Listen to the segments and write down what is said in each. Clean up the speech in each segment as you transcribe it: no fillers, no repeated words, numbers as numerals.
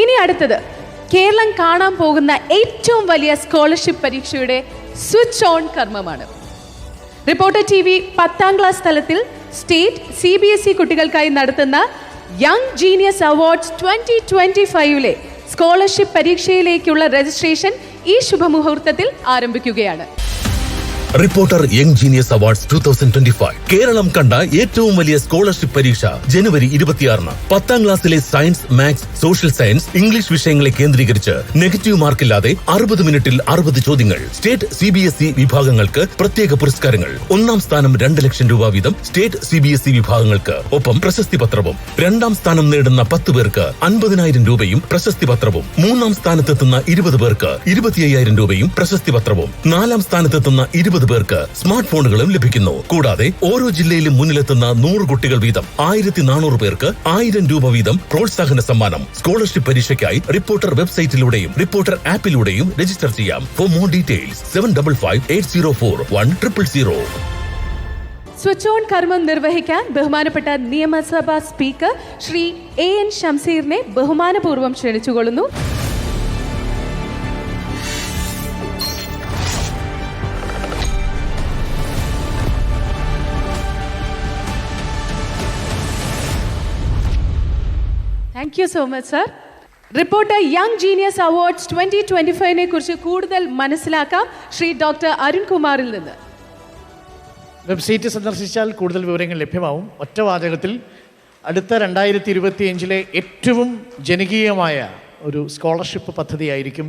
ഇനി അടുത്തത് കേരളം കാണാൻ പോകുന്ന ഏറ്റവും വലിയ സ്കോളർഷിപ്പ് പരീക്ഷയുടെ സ്വിച്ച് ഓൺ കർമ്മമാണ്. റിപ്പോർട്ടർ TV 10ാം ക്ലാസ് തലത്തിൽ സ്റ്റേറ്റ് CBSE കുട്ടികൾക്കായി നടത്തുന്ന യങ് ജീനിയസ് അവാർഡ്സ് 2025 സ്കോളർഷിപ്പ് പരീക്ഷയിലേക്കുള്ള രജിസ്ട്രേഷൻ ഈ ശുഭമുഹൂർത്തത്തിൽ ആരംഭിക്കുകയാണ്. Reporter Young Genius Awards 2025 Keralam കണ്ട ഏറ്റവും വലിയ സ്കോളർഷിപ്പ് പരീക്ഷ ജനുവരി 26-ന് 10ാം ക്ലാസ്സിലെ science, maths, social science, English വിഷയങ്ങളെ കേന്ദ്രീകരിച്ച് നെഗറ്റീവ് മാർക്കില്ലാതെ 60 മിനിറ്റിൽ 60 ചോദ്യങ്ങൾ. സ്റ്റേറ്റ് CBSE വിഭാഗങ്ങൾക്ക് പ്രത്യേക പുരസ്കാരങ്ങൾ. 1ാം സ്ഥാനം 2 ലക്ഷം രൂപ വീതം സ്റ്റേറ്റ് CBSE വിഭാഗങ്ങൾക്ക്, ഒപ്പം പ്രശസ്തി പത്രവും. 2ാം സ്ഥാനം നേടുന്ന 10 പേർക്ക് 50,000 രൂപയും പ്രശസ്തി പത്രവും. 3ാം സ്ഥാനത്തെത്തുന്ന 20 പേർക്ക് 25,000 രൂപയും പ്രശസ്തി പത്രവും. 4ാം സ്ഥാനത്തെത്തുന്ന 20 പേർക്ക് സ്മാർട്ട് ഫോണുകളും ലഭിക്കുന്നു. കൂടാതെ ഓരോ ജില്ലയിലും മുന്നിലെത്തുന്ന 100 കുട്ടികൾ വീതം 1400 പേർക്ക് 1000 രൂപ വീതം പ്രോത്സാഹന സമ്മാനം. സ്കോളർഷിപ്പ് പരീക്ഷയ്ക്കായി റിപ്പോർട്ടർ വെബ്സൈറ്റിലൂടെയും റിപ്പോർട്ടർ ആപ്പിലൂടെയും രജിസ്റ്റർ ചെയ്യാം. For more details 7558041000. Switch on കർമ്മം നിർവഹിക്കാൻ ബഹുമാനപ്പെട്ട നിയമസഭാ സ്പീക്കർ ശ്രീ AN ഷംസീറിനെ ബഹുമാനപൂർവ്വം ക്ഷണിച്ചുകൊള്ളുന്നു. Thank you so much sir. Reporter Young Genius Awards 2025 കുറിച്ച് കൂടുതൽ മനസ്സിലാക്കാം ശ്രീ ഡോക്ടർ അരുൺകുമാറിൽ നിന്ന്. വെബ്സൈറ്റ് സന്ദർശിച്ചാൽ കൂടുതൽ വിവരങ്ങൾ ലഭ്യമാവും. ഒറ്റ വാചകത്തിൽ അടുത്ത 2025 ഏറ്റവും ജനകീയമായ ഒരു സ്കോളർഷിപ്പ് പദ്ധതിയായിരിക്കും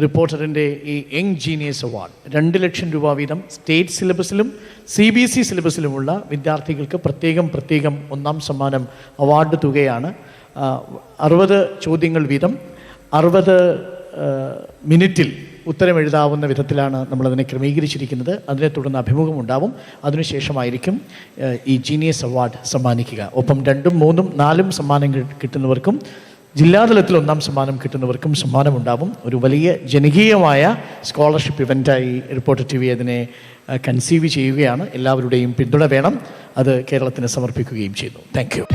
റിപ്പോർട്ടറിൻ്റെ ഈ യങ് ജീനിയസ് അവാർഡ്. 2 ലക്ഷം രൂപ വീതം സ്റ്റേറ്റ് സിലബസിലും CBSE സിലബസിലുമുള്ള വിദ്യാർത്ഥികൾക്ക് പ്രത്യേകം 1ാം സമ്മാനം അവാർഡ് തുകയാണ്. 60 ചോദ്യങ്ങൾ വീതം 60 മിനിറ്റിൽ ഉത്തരം എഴുതാവുന്ന വിധത്തിലാണ് നമ്മളതിനെ ക്രമീകരിച്ചിരിക്കുന്നത്. അതിനെ തുടർന്ന് അഭിമുഖമുണ്ടാവും. അതിനുശേഷമായിരിക്കും ഈ ജീനിയസ് അവാർഡ് സമ്മാനിക്കുക. ഒപ്പം 2ഉം 3ഉം 4ഉം സമ്മാനം കിട്ടുന്നവർക്കും ജില്ലാതലത്തിൽ 1ാം സമ്മാനം കിട്ടുന്നവർക്കും സമ്മാനമുണ്ടാവും. ഒരു വലിയ ജനകീയമായ സ്കോളർഷിപ്പ് ഇവൻ്റായി റിപ്പോർട്ടർ TV അതിനെ കൺസീവ് ചെയ്യുകയാണ്. എല്ലാവരുടെയും പിന്തുണ വേണം. അത് കേരളത്തിന് സമർപ്പിക്കുകയും ചെയ്യുന്നു. Thank you.